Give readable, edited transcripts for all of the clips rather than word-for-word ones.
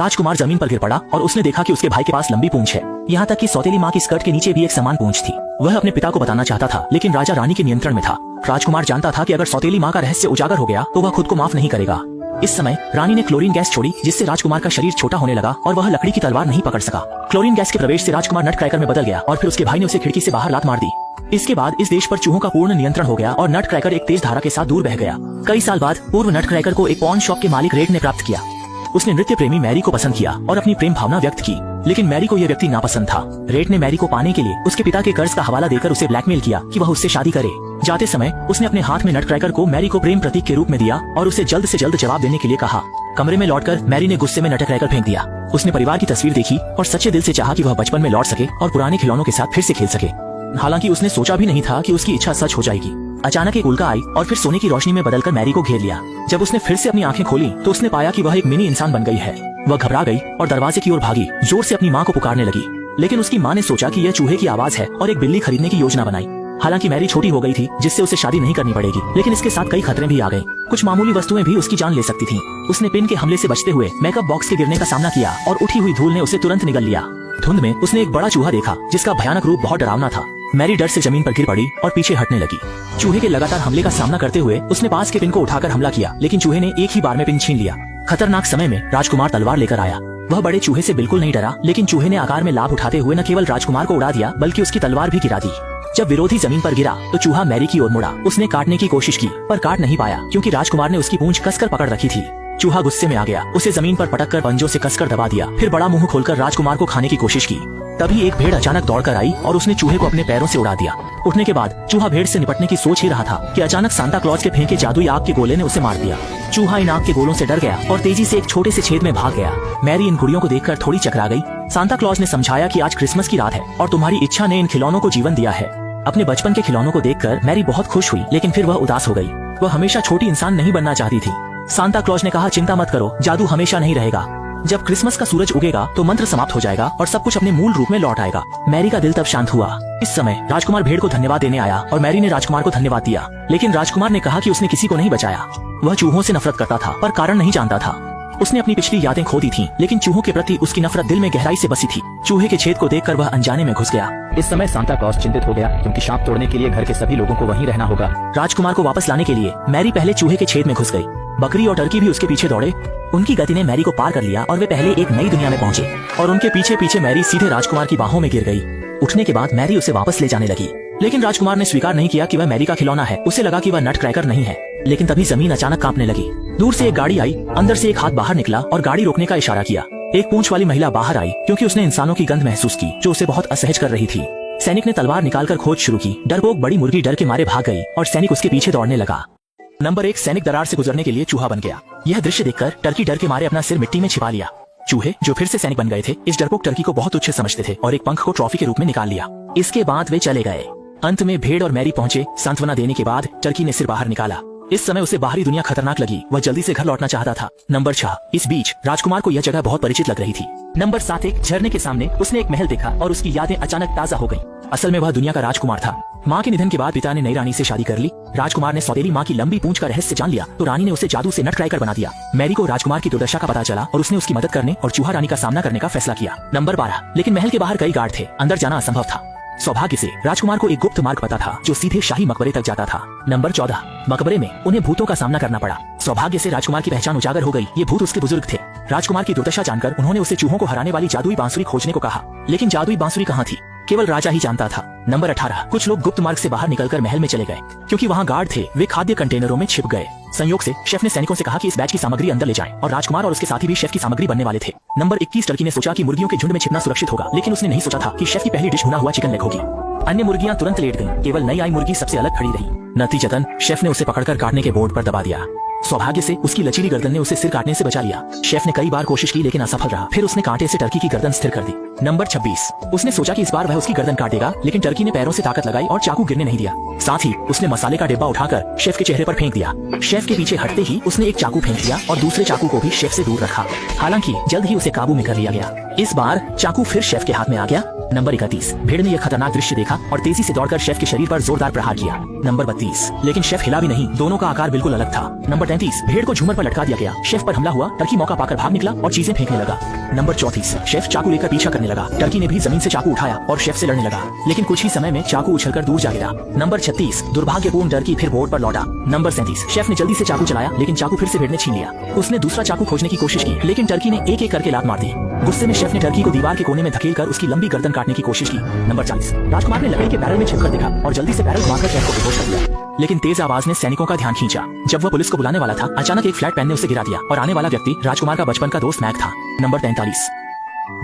राजकुमार जमीन पर गिर पड़ा और उसने देखा कि उसके भाई के पास लंबी पूंछ है। यहाँ तक कि सौतेली माँ की स्कर्ट के नीचे भी एक समान पूंछ थी। वह अपने पिता को बताना चाहता था, लेकिन राजा रानी के नियंत्रण में था। राजकुमार जानता था कि अगर सौतेली माँ का रहस्य उजागर हो गया तो वह खुद को माफ नहीं करेगा। इस समय रानी ने क्लोरीन गैस छोड़ी, जिससे राजकुमार का शरीर छोटा होने लगा और वह लकड़ी की तलवार नहीं पकड़ सका। क्लोरीन गैस के प्रवेश से राजकुमार नट क्रैकर में बदल गया और फिर उसके भाई ने उसे खिड़की से बाहर लात मार दी। इसके बाद इस देश पर चूहों का पूर्ण नियंत्रण हो गया और नट क्रैकर एक तेज धारा के साथ दूर बह गया। कई साल बाद पूर्व नट क्रैकर को एक पॉन शॉप के मालिक रेड ने प्राप्त किया। उसने नृत्य प्रेमी मैरी को पसंद किया और अपनी प्रेम भावना व्यक्त की, लेकिन मैरी को यह व्यक्ति नापसंद था। रेड ने मैरी को पाने के लिए उसके पिता के कर्ज का हवाला देकर उसे ब्लैकमेल किया कि वह उससे शादी करे। जाते समय उसने अपने हाथ में नट क्रैकर को मैरी को प्रेम प्रतीक के रूप में दिया और उसे जल्द से जल्द जवाब देने के लिए कहा। कमरे में लौटकर मैरी ने गुस्से में नट क्रैकर फेंक दिया। उसने परिवार की तस्वीर देखी और सच्चे दिल से चाहा कि वह बचपन में लौट सके और पुराने खिलौनों के साथ फिर से खेल सके। हालांकि उसने सोचा भी नहीं था कि उसकी इच्छा सच हो जाएगी। अचानक एक उल्का आई और फिर सोने की रोशनी में बदलकर मैरी को घेर लिया। जब उसने फिर से अपनी आंखें खोली तो उसने पाया कि वह एक मिनी इंसान बन गई है। वह घबरा गई और दरवाजे की ओर भागी, जोर से अपनी माँ को पुकारने लगी। लेकिन उसकी माँ ने सोचा कि यह चूहे की आवाज है और एक बिल्ली खरीदने की योजना बनाई। हालांकि मैरी छोटी हो गई थी, जिससे उसे शादी नहीं करनी पड़ेगी, लेकिन इसके साथ कई खतरे भी आ गए। कुछ मामूली वस्तुएं भी उसकी जान ले सकती थीं। उसने पिन के हमले से बचते हुए मेकअप बॉक्स के गिरने का सामना किया और उठी हुई धूल ने उसे तुरंत निगल लिया। धुंध में उसने एक बड़ा चूहा देखा, जिसका भयानक रूप बहुत डरावना था। मैरी डर से जमीन पर गिर पड़ी और पीछे हटने लगी। चूहे के लगातार हमले का सामना करते हुए उसने पास के पिन को उठाकर हमला किया, लेकिन चूहे ने एक ही बार में पिन छीन लिया। खतरनाक समय में राजकुमार तलवार लेकर आया। वह बड़े चूहे से बिल्कुल नहीं डरा, लेकिन चूहे ने आकार में लाभ उठाते हुए न केवल राजकुमार को उड़ा दिया, बल्कि उसकी तलवार भी गिरा दी। जब विरोधी जमीन पर गिरा तो चूहा मैरी की ओर मुड़ा। उसने काटने की कोशिश की, पर काट नहीं पाया, क्योंकि राजकुमार ने उसकी पूंछ कसकर पकड़ रखी थी। चूहा गुस्से में आ गया, उसे जमीन पर पटककर पंजों से कसकर दबा दिया, फिर बड़ा मुंह खोलकर राजकुमार को खाने की कोशिश की। तभी एक भेड़ अचानक दौड़कर आई और उसने चूहे को अपने पैरों से उड़ा दिया। उठने के बाद चूहा भेड़ से निपटने की सोच ही रहा था कि अचानक सांता क्लॉज के फेंके जादुई आग के गोले ने उसे मार दिया। चूहा इन आग के गोलों से डर गया और तेजी से एक छोटे से छेद में भाग गया। मैरी इन गुड़ियों को देखकर थोड़ी चकरा गई। सांता क्लॉज ने समझाया कि आज क्रिसमस की रात है और तुम्हारी इच्छा ने इन खिलौनों को जीवन दिया है। अपने बचपन के खिलौनों को देखकर मैरी बहुत खुश हुई, लेकिन फिर वह उदास हो गई। वह हमेशा छोटी इंसान नहीं बनना चाहती थी। सांता क्लॉज ने कहा, चिंता मत करो, जादू हमेशा नहीं रहेगा। जब क्रिसमस का सूरज उगेगा तो मंत्र समाप्त हो जाएगा और सब कुछ अपने मूल रूप में लौट आएगा। मैरी का दिल तब शांत हुआ। इस समय राजकुमार भेड़ को धन्यवाद देने आया और मैरी ने राजकुमार को धन्यवाद दिया, लेकिन राजकुमार ने कहा कि उसने किसी को नहीं बचाया। वह चूहों से नफरत करता था, पर कारण नहीं जानता था। उसने अपनी पिछली यादें खो दी थीं, लेकिन चूहों के प्रति उसकी नफरत दिल में गहराई से बसी थी। चूहे के छेद को देखकर वह अनजाने में घुस गया। इस समय सांता क्लॉज चिंतित हो गया, क्योंकि शाप तोड़ने के लिए घर के सभी लोगों को वहीं रहना होगा। राजकुमार को वापस लाने के लिए मैरी पहले चूहे के छेद में घुस गई। बकरी और टर्की भी उसके पीछे दौड़े। उनकी गति ने मैरी को पार कर लिया और वे पहले एक नई दुनिया में पहुंचे और उनके पीछे पीछे मैरी सीधे राजकुमार की बाहों में गिर गई। उठने के बाद मैरी उसे वापस ले जाने लगी, लेकिन राजकुमार ने स्वीकार नहीं किया कि वह मैरी का खिलौना है। उसे लगा कि वह नट क्रैकर नहीं है। लेकिन तभी जमीन अचानक कांपने लगी। दूर से एक गाड़ी आई, अंदर से एक हाथ बाहर निकला और गाड़ी रोकने का इशारा किया। एक पूंछ वाली महिला बाहर आई, क्योंकि उसने इंसानों की गंध महसूस की जो उसे बहुत असहज कर रही थी। सैनिक ने तलवार निकालकर खोज शुरू की। डरपोक बड़ी मुर्गी डर के मारे भाग गई और सैनिक उसके पीछे दौड़ने लगा। नंबर 1, सैनिक दरार से गुजरने के लिए चूहा बन गया। यह दृश्य देखकर टर्की डर के मारे अपना सिर मिट्टी में छिपा लिया। चूहे जो फिर से सैनिक बन गए थे, इस डरपोक टर्की को बहुत तुच्छ समझते थे और एक पंख को ट्रॉफी के रूप में निकाल लिया। इसके बाद वे चले गए। अंत में भेड़ और मैरी पहुंचे। सांत्वना देने के बाद टर्की ने सिर बाहर निकाला। इस समय उसे बाहरी दुनिया खतरनाक लगी। वह जल्दी से घर लौटना चाहता था। नंबर 6, इस बीच राजकुमार को यह जगह बहुत परिचित लग रही थी। नंबर 7, एक झरने के सामने उसने एक महल देखा और उसकी यादें अचानक ताजा हो गईं। असल में वह दुनिया का राजकुमार था। माँ के निधन के बाद पिता ने नई रानी से शादी कर ली। राजकुमार ने सौतेली माँ की लंबी पूंछ का रहस्य जान लिया तो रानी ने उसे जादू से नट क्रैकर बना दिया। मैरी को राजकुमार की दुर्दशा का पता चला और उसने उसकी मदद करने और चूहा रानी का सामना करने का फैसला किया। नंबर 12, लेकिन महल के बाहर कई गार्ड थे, अंदर जाना असंभव था। सौभाग्य से राजकुमार को एक गुप्त मार्ग पता था जो सीधे शाही मकबरे तक जाता था। नंबर 14, मकबरे में उन्हें भूतों का सामना करना पड़ा। सौभाग्य से राजकुमार की पहचान उजागर हो गई। ये भूत उसके बुजुर्ग थे। राजकुमार की दुर्दशा जानकर उन्होंने उसे चूहों को हराने वाली जादुई बांसुरी खोजने को कहा, लेकिन जादुई बांसुरी कहाँ थी, केवल राजा ही जानता था। नंबर 18, कुछ लोग गुप्त मार्ग से बाहर निकलकर महल में चले गए। क्योंकि वहाँ गार्ड थे, वे खाद्य कंटेनरों में छिप गए। संयोग से शेफ ने सैनिकों से कहा कि इस बैच की सामग्री अंदर ले जाएं और राजकुमार और उसके साथी भी शेफ की सामग्री बनने वाले थे। नंबर 21, टर्की ने सोचा कि मुर्गियों के झुंड में छिपना सुरक्षित होगा, लेकिन उसने नहीं सोचा था कि शेफ की पहली डिश भुना हुआ चिकन लेग होगी। अन्य मुर्गियां तुरंत लेट गईं, केवल नई आई मुर्गी सबसे अलग खड़ी रही। नतीजतन शेफ ने उसे पकड़कर काटने के बोर्ड पर दबा दिया। सौभाग्य से उसकी लचीली गर्दन ने उसे सिर काटने से बचा लिया। शेफ ने कई बार कोशिश की, लेकिन असफल रहा। फिर उसने कांटे से टर्की की गर्दन स्थिर कर दी। नंबर 26, उसने सोचा कि इस बार वह उसकी गर्दन काट देगा, लेकिन टर्की ने पैरों से ताकत लगाई और चाकू गिरने नहीं दिया। साथ ही उसने मसाले का डिब्बा उठाकर शेफ के चेहरे पर फेंक दिया। शेफ के पीछे हटते ही उसने एक चाकू फेंक दिया और दूसरे चाकू को भी शेफ से दूर रखा। हालांकि जल्द ही उसे काबू में कर लिया गया। इस बार चाकू फिर शेफ के हाथ में आ गया। नंबर 31, भेड़ ने यह खतरनाक दृश्य देखा और तेजी से दौड़कर शेफ के शरीर पर जोरदार प्रहार किया। नंबर 32, लेकिन शेफ हिला भी नहीं, दोनों का आकार बिल्कुल अलग था। नंबर 33, भेड़ को झूमर पर लटका दिया गया, शेफ पर हमला हुआ, टर्की मौका पाकर भाग निकला और चीजें फेंकने लगा। नंबर 34, शेफ चाकू लेकर पीछा करने लगा, टर्की ने भी जमीन से चाकू उठाया और शेफ से लड़ने लगा, लेकिन कुछ ही समय में चाकू उछलकर दूर जा गिरा। नंबर 36, दुर्भाग्यपूर्ण टर्की फिर बोर्ड पर लौटा। नंबर 37, शेफ ने जल्दी से चाकू चलाया, लेकिन चाकू फिर से भेड़ ने छीन लिया। उसने दूसरा चाकू खोजने की कोशिश की, लेकिन टर्की ने एक एक करके लात मार दी। गुस्से में शेफ ने टर्की को दीवार के कोने में धकेलकर उसकी लंबी गर्दन काटने की कोशिश की। नंबर 40, राजकुमार ने लकड़ी के बैरल में छिपकर देखा और जल्दी से बैरल घुमाकर शेफ को बेहोश कर दिया, लेकिन तेज आवाज ने सैनिकों का ध्यान खींचा। जब वह पुलिस को बुलाने वाला था, अचानक एक फ्लैट पेन ने उसे गिरा दिया और आने वाला व्यक्ति राजकुमार का बचपन का दोस्त मैक था। नंबर 43,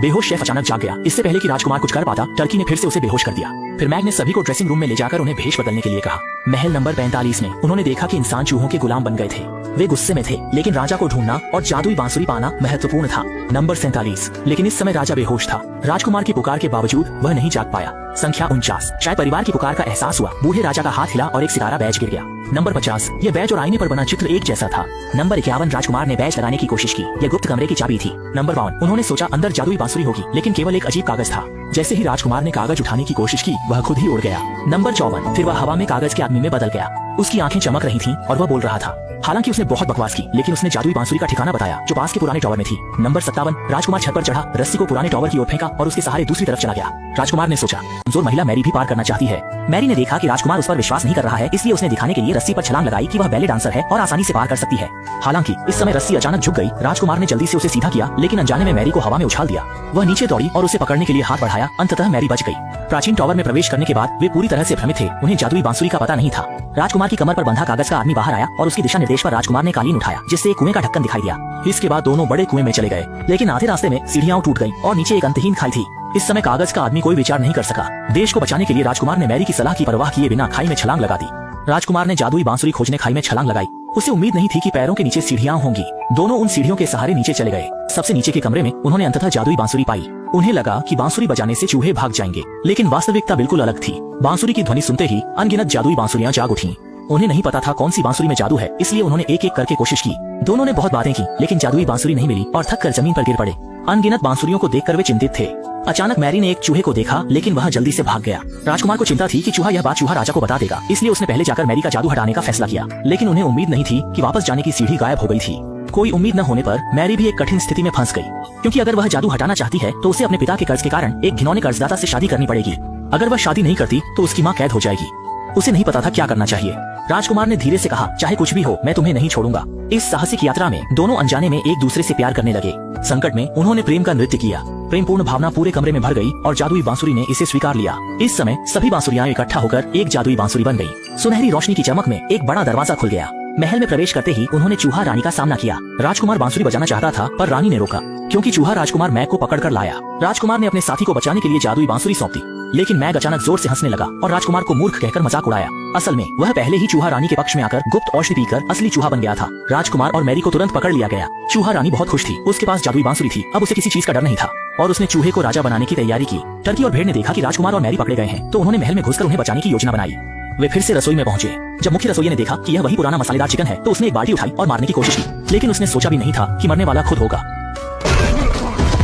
बेहोश शेफ अचानक जाग गया। इससे पहले कि राजकुमार कुछ कर पाता, टर्की ने फिर से उसे बेहोश कर दिया। फिर मैग ने सभी को ड्रेसिंग रूम में ले जाकर उन्हें भेष बदलने के लिए कहा। महल नंबर 45 में उन्होंने देखा कि इंसान चूहों के गुलाम बन गए थे। वे गुस्से में थे, लेकिन राजा को ढूंढना और जादुई बांसुरी पाना महत्वपूर्ण था। नंबर 47, लेकिन इस समय राजा बेहोश था। राजकुमार की पुकार के बावजूद वह नहीं जाग पाया। संख्या 49, शायद परिवार की पुकार का एहसास हुआ। बूढ़े राजा का हाथ हिला और एक सितारा बैज गिर गया। नंबर 50, यह बैज और आईने पर बना चित्र एक जैसा था। नंबर 51, राजकुमार ने बैज लगाने की कोशिश की, यह गुप्त कमरे की चाबी थी। नंबर 52, उन्होंने सोचा अंदर जादुई बांसुरी होगी, लेकिन केवल एक अजीब कागज था। जैसे ही राजकुमार ने कागज उठाने की कोशिश की, वह खुद ही उड़ गया। नंबर 54, फिर वह हवा में कागज के आदमी में बदल गया। उसकी आंखें चमक रही थीं और वह बोल रहा था। हालांकि उसने बहुत बकवास की, लेकिन उसने जादुई बांसुरी का ठिकाना बताया जो पास के पुराने टॉवर में थी। नंबर 57, राजकुमार छत पर चढ़ा, रस्सी को पुराने टॉवर की ओर फेंका और उसके सहारे दूसरी तरफ चला गया। राजकुमार ने सोचा, कमजोर महिला मैरी भी पार करना चाहती है। मैरी ने देखा कि राजकुमार उस पर विश्वास नहीं कर रहा है, इसलिए उसने दिखाने के लिए रस्सी पर छलांग लगाई कि वह बैले डांसर है और आसानी से पार कर सकती है। हालांकि इस समय रस्सी अचानक झुक गई। राजकुमार ने जल्दी से उसे सीधा किया, लेकिन अनजाने में मैरी को हवा में उछाल दिया। वह नीचे दौड़ी और उसे पकड़ने के लिए हाथ बढ़ाया। अंततः मैरी बच गई। प्राचीन टॉवर में प्रवेश करने के बाद वे पूरी तरह से भ्रमित थे। उन्हें जादुई बांसुरी का पता नहीं था। राजकुमार की कमर पर बंधा कागज का आदमी बाहर आया और उसके दिशा निर्देश पर राजकुमार ने कालीन उठाया, जिससे एक कुएं का ढक्कन दिखाई दिया। इसके बाद दोनों बड़े कुएं में चले गए, लेकिन आधे रास्ते में सीढ़ियां टूट गईं और नीचे एक अंतहीन खाई थी। इस समय कागज का आदमी कोई विचार नहीं कर सका। देश को बचाने के लिए राजकुमार ने मैरी की सलाह की परवाह किए बिना खाई में छलांग लगा दी। राजकुमार ने जादुई बांसुरी खोजने खाई में छलांग लगाई। उसे उम्मीद नहीं थी कि पैरों के नीचे सीढ़ियां होंगी। दोनों उन सीढ़ियों के सहारे नीचे चले गए। सबसे नीचे के कमरे में उन्होंने अंततः जादुई बांसुरी पाई। उन्हें लगा कि बांसुरी बजाने से चूहे भाग जाएंगे, लेकिन वास्तविकता बिल्कुल अलग थी। बांसुरी की ध्वनि सुनते ही अनगिनत जादुई बांसुरियां जाग उठीं। उन्हें नहीं पता था कौन सी बांसुरी में जादू है, इसलिए उन्होंने एक एक करके कोशिश की। दोनों ने बहुत बातें की, लेकिन जादुई बांसुरी नहीं मिली और थक कर जमीन पर गिर पड़े। अनगिनत बांसुरियों को देखकर वे चिंतित थे। अचानक मैरी ने एक चूहे को देखा, लेकिन वह जल्दी से भाग गया। राजकुमार को चिंता थी कि चूहा यह बात चूहा राजा को बता देगा, इसलिए उसने पहले जाकर मैरी का जादू हटाने का फैसला किया। लेकिन उन्हें उम्मीद नहीं थी कि वापस जाने की सीढ़ी गायब हो गई थी। कोई उम्मीद न होने पर मैरी भी एक कठिन स्थिति में फंस गई, क्योंकि अगर वह जादू हटाना चाहती है तो उसे अपने पिता के कर्ज के कारण एक घिनौने कर्जदाता से शादी करनी पड़ेगी। अगर वह शादी नहीं करती तो उसकी माँ कैद हो जाएगी। उसे नहीं पता था क्या करना चाहिए। राजकुमार ने धीरे से कहा, चाहे कुछ भी हो, मैं तुम्हें नहीं छोड़ूंगा। इस साहसिक यात्रा में दोनों अनजाने में एक दूसरे से प्यार करने लगे। संकट में उन्होंने प्रेम का नृत्य किया। प्रेमपूर्ण भावना पूरे कमरे में भर गई और जादुई बांसुरी ने इसे स्वीकार लिया। इस समय सभी बांसुरियां इकट्ठा होकर एक जादुई बांसुरी बन गई। सुनहरी रोशनी की चमक में एक बड़ा दरवाजा खुल गया। महल में प्रवेश करते ही उन्होंने चूहा रानी का सामना किया। राजकुमार बांसुरी बजाना चाहता था, पर रानी ने रोका, क्योंकि चूहा राजकुमार मैग को पकड़कर लाया। राजकुमार ने अपने साथी को बचाने के लिए जादुई बांसुरी सौंप दी, लेकिन मैग अचानक जोर से हंसने लगा और राजकुमार को मूर्ख कहकर मजाक उड़ाया। असल में वह पहले ही चूहा रानी के पक्ष में आकर गुप्त औषधि पीकर असली चूहा बन गया था। राजकुमार और मैरी को तुरंत पकड़ लिया गया। चूहा रानी बहुत खुश थी, उसके पास जादुई बांसुरी थी। अब उसे किसी चीज का डर नहीं था और उसने चूहे को राजा बनाने की तैयारी की। टर्की और भेड़ ने देखा कि राजकुमार और मैरी पकड़े गए हैं, तो उन्होंने महल में घुसकर उन्हें बचाने की योजना बनाई। वे फिर से रसोई में पहुंचे। जब मुख्य रसोइये ने देखा कि यह वही पुराना मसालेदार चिकन है, तो उसने एक बाल्टी उठाई और मारने की कोशिश की, लेकिन उसने सोचा भी नहीं था कि मरने वाला खुद होगा।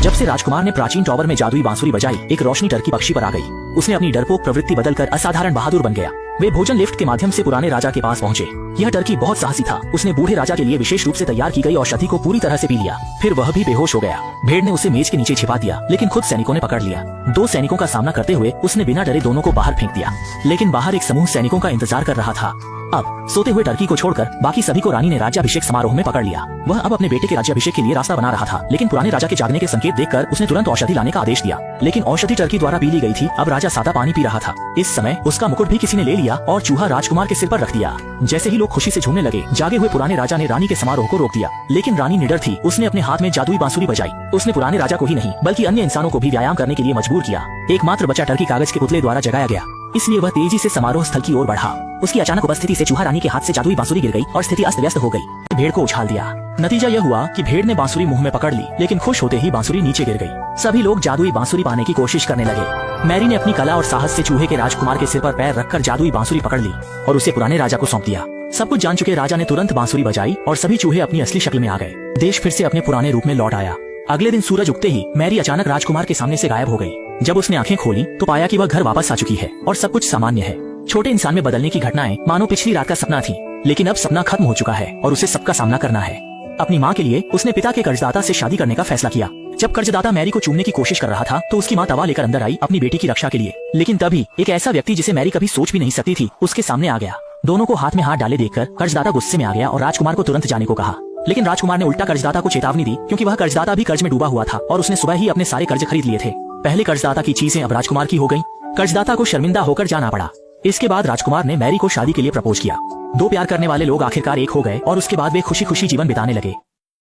जब से राजकुमार ने प्राचीन टॉवर में जादुई बांसुरी बजाई, एक रोशनी टर्की पक्षी पर आ गई। उसने अपनी डरपोक प्रवृत्ति बदलकर असाधारण बहादुर बन गया। वे भोजन लिफ्ट के माध्यम से पुराने राजा के पास पहुंचे। यह टर्की बहुत साहसी था। उसने बूढ़े राजा के लिए विशेष रूप से तैयार की गई औषधि को पूरी तरह से पी लिया। फिर वह भी बेहोश हो गया। भेड़ ने उसे मेज के नीचे छिपा दिया, लेकिन खुद सैनिकों ने पकड़ लिया। 2 सैनिकों का सामना करते हुए उसने बिना डरे दोनों को बाहर फेंक दिया, लेकिन बाहर एक समूह सैनिकों का इंतजार कर रहा था। अब सोते हुए टर्की को छोड़कर बाकी सभी को रानी ने राज्याभिषेक समारोह में पकड़ लिया। वह अब अपने बेटे के राज्याभिषेक के लिए रास्ता बना रहा था, लेकिन पुराने राजा के जागने के संकेत देखकर उसने तुरंत औषधि लाने का आदेश दिया। लेकिन औषधि टर्की द्वारा पी ली गई थी। अब राजा सादा पानी पी रहा था। इस समय उसका मुकुट भी किसी ने ले लिया और चूहा राजकुमार के सिर पर रख दिया। जैसे ही लोग खुशी से झूमने लगे, जागे हुए पुराने राजा ने रानी के समारोह को रोक दिया। लेकिन रानी निडर थी। उसने अपने हाथ में जादुई बांसुरी बजाई। उसने पुराने राजा को ही नहीं, बल्कि अन्य इंसानों को भी व्यायाम करने के लिए मजबूर किया। एकमात्र बच्चा टर्की कागज के पुतले द्वारा जगाया गया, इसलिए वह तेजी से समारोह स्थल की ओर बढ़ा। उसकी अचानक उपस्थिति से चूहा रानी के हाथ से जादुई बांसुरी गिर गई और स्थिति अस्त व्यस्त हो गई। भेड़ को उछाल दिया। नतीजा यह हुआ कि भेड़ ने बांसुरी मुंह में पकड़ ली, लेकिन खुश होते ही बांसुरी नीचे गिर गई। सभी लोग जादुई बांसुरी पाने की कोशिश करने लगे। मैरी ने अपनी कला और साहस से चूहे के राजकुमार के सिर पर पैर रखकर जादुई बांसुरी पकड़ ली और उसे पुराने राजा को सौंप दिया। सब कुछ जान चुके राजा ने तुरंत बांसुरी बजाई और सभी चूहे अपनी असली शक्ल में आ गए। देश फिर से अपने पुराने रूप में लौट आया। अगले दिन सूरज उगते ही मैरी अचानक राजकुमार के सामने से गायब हो गई। जब उसने आंखें खोली तो पाया कि वह घर वापस आ चुकी है और सब कुछ सामान्य है। छोटे इंसान में बदलने की घटनाएं मानो पिछली रात का सपना थी, लेकिन अब सपना खत्म हो चुका है और उसे सबका सामना करना है। अपनी माँ के लिए उसने पिता के कर्जदाता से शादी करने का फैसला किया। जब कर्जदाता मैरी को चूमने की कोशिश कर रहा था तो उसकी माँ तवा लेकर अंदर आई अपनी बेटी की रक्षा के लिए, लेकिन तभी एक ऐसा व्यक्ति जिसे मैरी कभी सोच भी नहीं सकती थी उसके सामने आ गया। दोनों को हाथ में हाथ डाले देखकर कर्जदाता गुस्से में आ गया और राजकुमार को तुरंत जाने को कहा, लेकिन राजकुमार ने उल्टा कर्जदाता को चेतावनी दी क्योंकि वह कर्जदाता भी कर्ज में डूबा हुआ था और उसने सुबह ही अपने सारे कर्ज खरीद लिए थे। पहले कर्जदाता की चीजें अब राजकुमार की हो गईं। कर्जदाता को शर्मिंदा होकर जाना पड़ा। इसके बाद राजकुमार ने मैरी को शादी के लिए प्रपोज किया। दो प्यार करने वाले लोग आखिरकार एक हो गए और उसके बाद वे खुशी खुशी जीवन बिताने लगे।